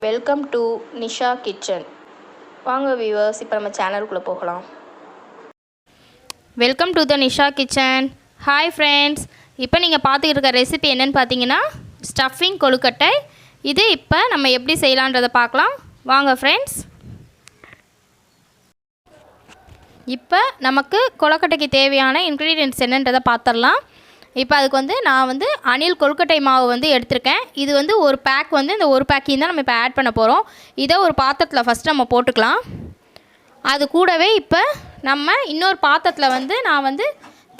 Welcome to Nisha kitchen. வாங்க viewers, இப்போ நம்ம சேனலுக்குள்ளே போகலாம். Welcome to the Nisha kitchen. Hi friends, இப்போ நீங்கள் பார்த்துக்கிட்டு இருக்க ரெசிபி என்னென்னு பார்த்தீங்கன்னா ஸ்டஃபிங் கொழுக்கட்டை. இது இப்போ நம்ம எப்படி செய்யலான்றதை பார்க்கலாம். வாங்க ஃப்ரெண்ட்ஸ். இப்போ நமக்கு கொழுக்கட்டைக்கு தேவையான இன்க்ரீடியன்ட்ஸ் என்னன்றதை பார்த்துடலாம். இப்போ அதுக்கு நான் அணில் கொழுக்கட்டை மாவு எடுத்திருக்கேன். இது ஒரு பேக் இந்த ஒரு பேக்கையும் தான் நம்ம இப்போ ஆட் பண்ண போகிறோம். இதை ஒரு பாத்திரத்தில் ஃபஸ்ட்டு நம்ம போட்டுக்கலாம். அது கூடவே இப்போ நம்ம இன்னொரு பாத்திரத்தில் நான்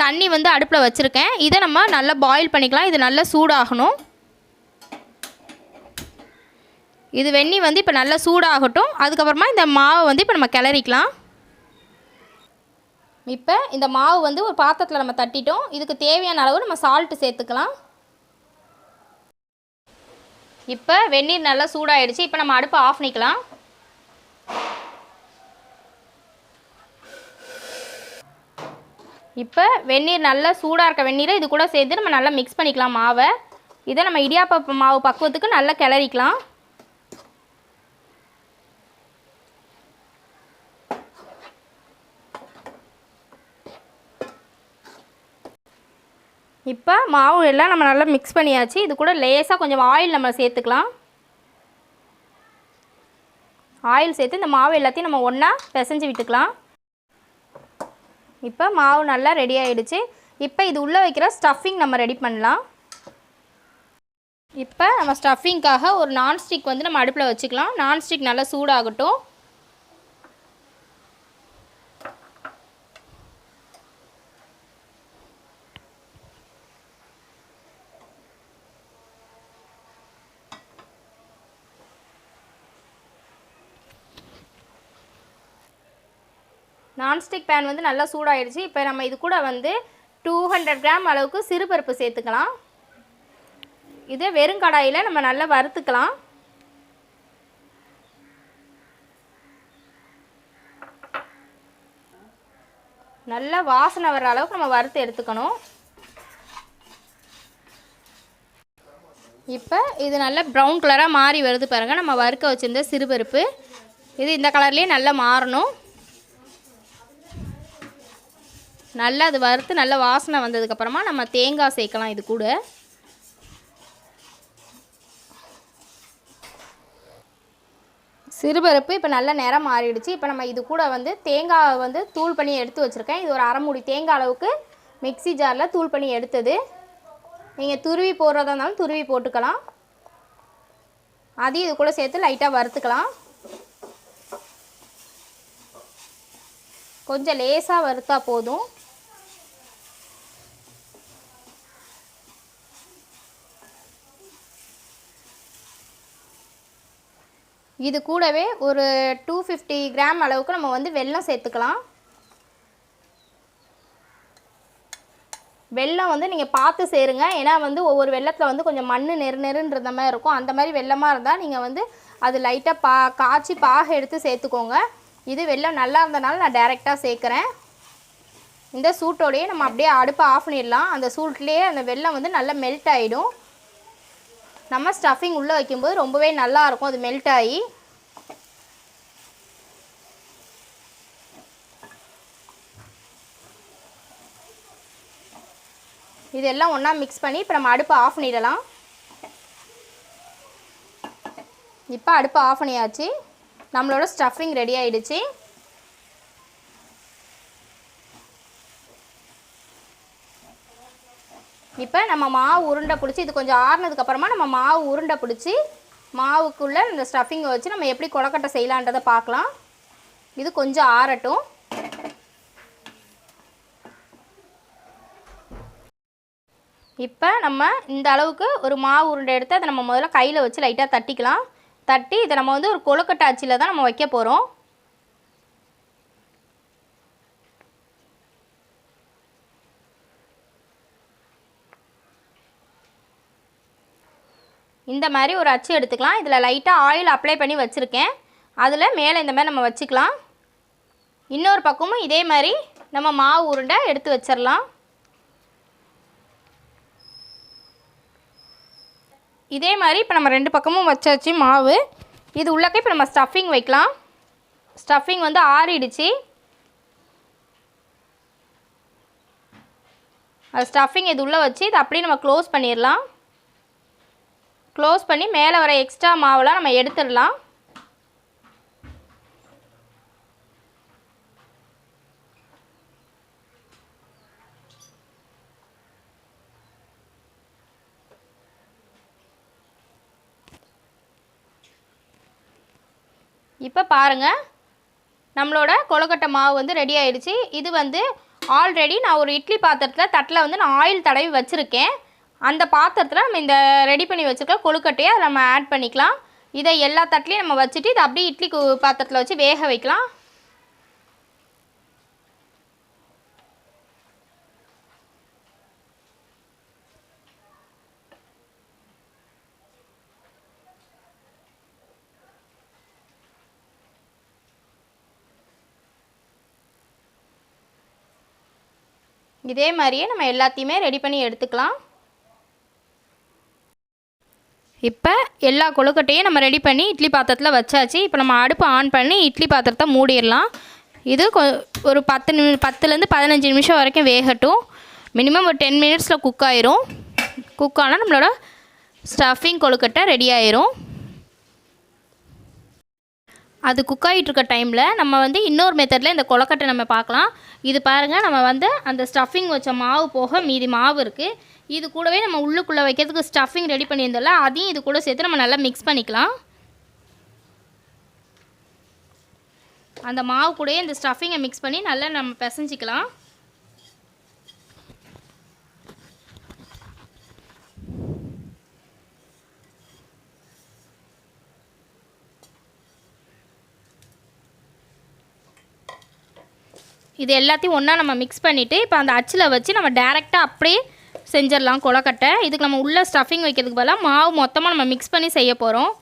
தண்ணி அடுப்பில் வச்சுருக்கேன். இதை நம்ம நல்லா பாயில் பண்ணிக்கலாம். இது நல்லா சூடாகணும். இது வெந்நி இப்போ நல்லா சூடாகட்டும். அதுக்கப்புறமா இந்த மாவை இப்போ நம்ம கிளறிக்கலாம். இப்போ இந்த மாவு ஒரு பாத்திரத்தில் நம்ம தட்டிட்டோம். இதுக்கு தேவையான அளவு நம்ம சால்ட்டு சேர்த்துக்கலாம். இப்போ வெந்நீர் நல்லா சூடாகிடுச்சு. இப்போ நம்ம அடுப்பை ஆஃப் பண்ணிக்கலாம். இப்போ வெந்நீர் நல்லா சூடாக இருக்க வெந்நீரை இது கூட சேர்த்து நம்ம நல்லா மிக்ஸ் பண்ணிக்கலாம் மாவை. இதை நம்ம இடியாப்ப மாவு பக்குவத்துக்கு நல்லா கிளறிக்கலாம். இப்போ மாவு எல்லாம் நம்ம நல்லா மிக்ஸ் பண்ணியாச்சு. இது கூட லேசாக கொஞ்சம் ஆயில் நம்ம சேர்த்துக்கலாம். ஆயில் சேர்த்து இந்த மாவு எல்லாத்தையும் நம்ம ஒன்றா பிசைஞ்சு விட்டுக்கலாம். இப்போ மாவு நல்லா ரெடி ஆகிடுச்சு. இப்போ இது உள்ளே வைக்கிற ஸ்டஃபிங் நம்ம ரெடி பண்ணலாம். இப்போ நம்ம ஸ்டஃபிங்காக ஒரு நான்ஸ்டிக் நம்ம அடுப்பில் வச்சுக்கலாம். நான்ஸ்டிக் நல்லா சூடாகட்டும். நான்ஸ்டிக் பேன் நல்லா சூடாகிடுச்சு. இப்போ நம்ம இது கூட 200 கிராம் அளவுக்கு சிறுபருப்பு சேர்த்துக்கலாம். இதே வெறும் கடாயில் நம்ம நல்லா வறுத்துக்கலாம். நல்லா வாசனை வர அளவுக்கு நம்ம வறுத்து எடுத்துக்கணும். இப்போ இது நல்லா ப்ரௌன் கலராக மாறி வருது பாருங்கள். நம்ம வறுக்க வச்சுருந்த சிறுபருப்பு இது இந்த கலர்லேயே நல்லா மாறணும். நல்லா அது வறுத்து நல்லா வாசனை வந்ததுக்கப்புறமா நம்ம தேங்காய் சேர்க்கலாம். இது கூட சிறுபருப்பு இப்போ நல்ல நிறம் மாறிடுச்சு. இப்போ நம்ம இது கூட தேங்காய் தூள் பண்ணி எடுத்து வச்சுருக்கேன். இது ஒரு அரை மூடி தேங்காய் அளவுக்கு மிக்ஸி ஜாரில் தூள் பண்ணி எடுத்தது. நீங்கள் துருவி போடுறதா இருந்தாலும் துருவி போட்டுக்கலாம். அதையும் இது கூட சேர்த்து லைட்டாக வறுத்துக்கலாம். கொஞ்சம் லேசாக வறுத்தா போதும். இது கூடவே ஒரு 250 கிராம் அளவுக்கு நம்ம வெல்லம் சேர்த்துக்கலாம். வெல்லம் நீங்கள் பார்த்து சேருங்க. ஏன்னா ஒவ்வொரு வெல்லத்தில் கொஞ்சம் மண் நெருன்ற மாதிரி இருக்கும். அந்த மாதிரி வெல்லமாக இருந்தால் நீங்கள் அது லைட்டாக காய்ச்சி பாக எடுத்து சேர்த்துக்கோங்க. இது வெல்லம் நல்லா இருந்தனால நான் டைரெக்டாக சேர்க்குறேன். இந்த சூட்டோடையே நம்ம அப்படியே அடுப்பை ஆஃப் பண்ணிடலாம். அந்த சூட்லேயே அந்த வெல்லம் நல்லா மெல்ட் ஆகிடும். நம்ம ஸ்டஃபிங் உள்ளே வைக்கும்போது ரொம்பவே நல்லாயிருக்கும் அது மெல்ட் ஆகி. இதெல்லாம் ஒன்றா மிக்ஸ் பண்ணி இப்போ நம்ம அடுப்பை ஆஃப் பண்ணிடலாம். இப்போ அடுப்பை ஆஃப் பண்ணியாச்சு. நம்மளோட ஸ்டஃபிங் ரெடி ஆகிடுச்சு. இப்போ நம்ம மாவு உருண்டை பிடிச்சி இது கொஞ்சம் ஆறுனதுக்கப்புறமா நம்ம மாவு உருண்டை பிடிச்சி மாவுக்குள்ளே இந்த ஸ்டஃபிங்கை வச்சு நம்ம எப்படி கொழுக்கட்டை செய்யலான்றதை பார்க்கலாம். இது கொஞ்சம் ஆறட்டும். இப்போ நம்ம இந்த அளவுக்கு ஒரு மாவு உருண்டை எடுத்து அதை நம்ம முதல்ல கையில் வச்சு லைட்டாக தட்டிக்கலாம். தட்டி இதை நம்ம ஒரு கொழுக்கட்டை அச்சில் தான் நம்ம வைக்க போகிறோம். இந்த மாதிரி ஒரு அச்சு எடுத்துக்கலாம். இதில் லைட்டாக ஆயில் அப்ளை பண்ணி வச்சுருக்கேன். அதில் மேலே இந்த மாதிரி நம்ம வச்சுக்கலாம். இன்னொரு பக்கமும் இதே மாதிரி நம்ம மாவு உருண்டை எடுத்து வச்சிடலாம். இதே மாதிரி இப்போ நம்ம ரெண்டு பக்கமும் வச்சாச்சு மாவு. இது உள்ளக்க இப்போ நம்ம ஸ்டஃபிங் வைக்கலாம். ஸ்டஃபிங் வந்து ஆறிடுச்சு. அது ஸ்டஃபிங் இது உள்ளே வச்சு இது அப்படியே நம்ம க்ளோஸ் பண்ணிடலாம். க்ளோஸ் பண்ணி மேலே வர எக்ஸ்ட்ரா மாவுலாம் நம்ம எடுத்துடலாம். இப்போ பாருங்கள், நம்மளோட கொழுக்கட்டை மாவு வந்து ரெடி ஆகிடுச்சு. இது வந்து ஆல்ரெடி நான் ஒரு இட்லி பாத்திரத்தில் தட்டில் வந்து நான் ஆயில் தடவி வச்சுருக்கேன். அந்த பாத்திரத்தில் நம்ம இந்த ரெடி பண்ணி வச்சுருக்க கொழுக்கட்டையை அதை நம்ம ஆட் பண்ணிக்கலாம். இதை எல்லா தட்டிலையும் நம்ம வச்சுட்டு இதை அப்படியே இட்லி பாத்திரத்தில் வச்சு வேக வைக்கலாம். இதே மாதிரியே நம்ம எல்லாத்தையுமே ரெடி பண்ணி எடுத்துக்கலாம். இப்போ எல்லா கொழுக்கட்டையும் நம்ம ரெடி பண்ணி இட்லி பாத்திரத்தில் வச்சாச்சு. இப்போ நம்ம அடுப்பு ஆன் பண்ணி இட்லி பாத்திரத்தை மூடிடலாம். இது ஒரு 10லேருந்து 15 நிமிஷம் வரைக்கும் வேகட்டும். மினிமம் ஒரு 10 மினிட்ஸில் குக் ஆயிரும். குக் ஆனால் நம்மளோட ஸ்டஃபிங் கொழுக்கட்டை ரெடி ஆயிரும். அது குக் ஆகிட்டு இருக்க டைமில் நம்ம வந்து இன்னொரு மெத்தடில் இந்த கொழுக்கட்டை நம்ம பார்க்கலாம். இது பாருங்கள், நம்ம வந்து அந்த ஸ்டஃபிங் வச்ச மாவு போக மீதி மாவு இருக்குது. இது கூடவே நம்ம உள்ளுக்குள்ளே வைக்கிறதுக்கு ஸ்டஃபிங் ரெடி பண்ணியிருந்தோம்ல, அதையும் இது கூட சேர்த்து நம்ம நல்லா மிக்ஸ் பண்ணிக்கலாம். அந்த மாவு கூடயே இந்த ஸ்டஃபிங்கை மிக்ஸ் பண்ணி நல்லா நம்ம பிசைஞ்சிக்கலாம். இது எல்லாத்தையும் ஒன்றா நம்ம மிக்ஸ் பண்ணிவிட்டு இப்போ அந்த அச்சில் வச்சு நம்ம டேரெக்டாக அப்படியே செஞ்சிடலாம் கொழுக்கட்டை. இதுக்கு நம்ம உள்ள ஸ்டஃபிங் வைக்கிறதுக்கு பதிலாக மாவு மொத்தமாக நம்ம மிக்ஸ் பண்ணி செய்ய போகிறோம்.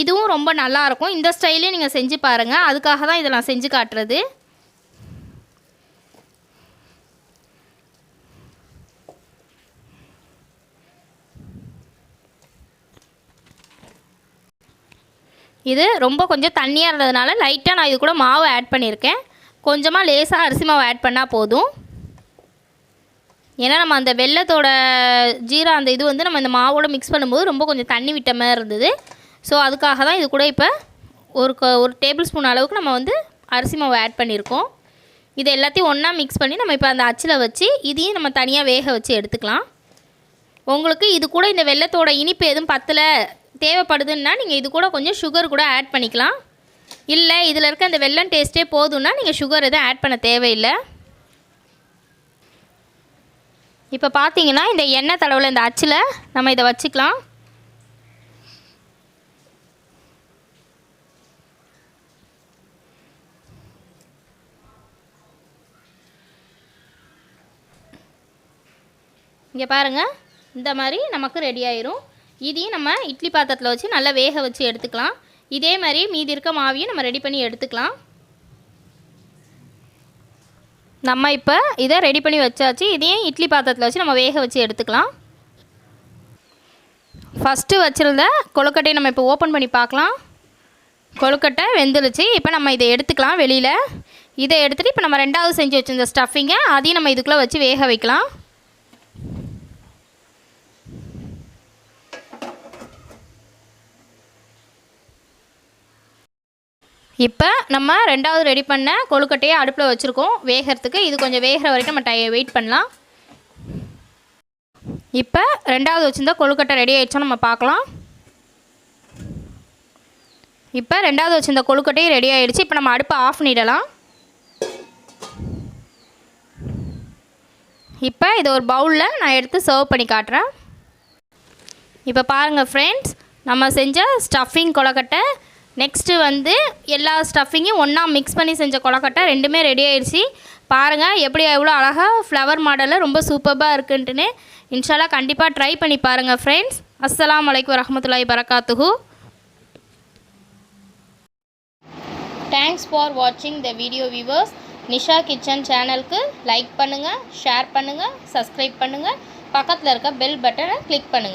இதுவும் ரொம்ப நல்லாயிருக்கும். இந்த ஸ்டைலையும் நீங்கள் செஞ்சு பாருங்கள். அதுக்காக தான் இதை நான் செஞ்சு காட்டுறது. இது ரொம்ப கொஞ்சம் தண்ணியாக இருந்ததுனால லைட்டாக நான் இது கூட மாவு ஆட் பண்ணியிருக்கேன். கொஞ்சமாக லேசாக அரிசி மாவு ஆட் பண்ணால் போதும். ஏன்னா நம்ம அந்த வெல்லத்தோட ஜீரா அந்த இது வந்து நம்ம இந்த மாவோட மிக்ஸ் பண்ணும்போது ரொம்ப கொஞ்சம் தண்ணி விட்ட மாதிரி இருந்தது. ஸோ அதுக்காக தான் இது கூட இப்போ ஒரு டேபிள் ஸ்பூன் அளவுக்கு நம்ம வந்து அரிசி மாவு ஆட் பண்ணியிருக்கோம். இது எல்லாத்தையும் ஒன்றா மிக்ஸ் பண்ணி நம்ம இப்போ அந்த அச்சில் வச்சு இதையும் நம்ம தனியாக வேக வச்சு எடுத்துக்கலாம். உங்களுக்கு இது கூட இந்த வெல்லத்தோட இனிப்பு எதுவும் பத்தலை தேவைப்படுதுன்னா நீங்கள் இது கூட கொஞ்சம் சுகர் கூட ஆட் பண்ணிக்கலாம். இல்லை இதில் இருக்க அந்த வெல்லம் டேஸ்ட்டே போதும்னா நீங்கள் சுகர் எதுவும் ஆட் பண்ண தேவையில்லை. இப்போ பார்த்தீங்கன்னா இந்த எண்ணெய் தடவில் இந்த அச்சில் நம்ம இதை வச்சுக்கலாம். இங்கே பாருங்கள், இந்த மாதிரி நமக்கு ரெடி ஆயிரும். இதையும் நம்ம இட்லி பாத்திரத்தில் வச்சு நல்லா வேக வச்சு எடுத்துக்கலாம். இதே மாதிரி மீதி இருக்க மாவையும் நம்ம ரெடி பண்ணி எடுத்துக்கலாம். நம்ம இப்போ இதை ரெடி பண்ணி வச்சாச்சு. இதையும் இட்லி பாத்திரத்தில் வச்சு நம்ம வேக வச்சு எடுத்துக்கலாம். ஃபஸ்ட்டு வச்சுருந்த கொழுக்கட்டையை நம்ம இப்போ ஓப்பன் பண்ணி பார்க்கலாம். கொழுக்கட்டை வெந்துருச்சு. இப்போ நம்ம இதை எடுத்துக்கலாம் வெளியில். இதை எடுத்துகிட்டு இப்போ நம்ம ரெண்டாவது செஞ்சு வச்சுருந்த ஸ்டஃபிங்கை அதையும் நம்ம இதுக்குள்ளே வச்சு வேக வைக்கலாம். இப்போ நம்ம ரெண்டாவது ரெடி பண்ண கொழுக்கட்டையை அடுப்பில் வச்சுருக்கோம் வேகிறதுக்கு. இது கொஞ்சம் வேகிற வரைக்கும் நம்ம வெயிட் பண்ணலாம். இப்போ ரெண்டாவது வச்சுருந்தா கொழுக்கட்டை ரெடி ஆகிடுச்சோம் நம்ம பார்க்கலாம். இப்போ ரெண்டாவது வச்சுருந்த கொழுக்கட்டையும் ரெடி ஆகிடுச்சு. இப்போ நம்ம அடுப்பை ஆஃப் பண்ணிடலாம். இப்போ இதை ஒரு பவுலில் நான் எடுத்து சர்வ் பண்ணி காட்டுறேன். இப்போ பாருங்கள் ஃப்ரெண்ட்ஸ், நம்ம செஞ்ச ஸ்டஃபிங் கொழுக்கட்டை, நெக்ஸ்ட்டு வந்து எல்லா ஸ்டஃபிங்கையும் ஒன்றா மிக்ஸ் பண்ணி செஞ்ச கொழுக்கட்டை ரெண்டுமே ரெடி ஆகிடுச்சு. பாருங்கள் எப்படி எவ்வளோ அழகாக ஃப்ளவர் மாடலில் ரொம்ப சூப்பராக இருக்குன்ட்டுன்னு. இன்ஷால்லா கண்டிப்பாக ட்ரை பண்ணி பாருங்கள் ஃப்ரெண்ட்ஸ். அஸ்ஸலாமு அலைக்கும் வரஹ்மத்துல்லாஹி வரகாத்துஹு. தேங்க்ஸ் ஃபார் வாட்சிங் the video viewers. Nisha kitchen சேனலுக்கு லைக் பண்ணுங்கள், ஷேர் பண்ணுங்கள், சப்ஸ்கிரைப் பண்ணுங்கள். பக்கத்தில் இருக்க பெல் பட்டனை கிளிக் பண்ணுங்கள்.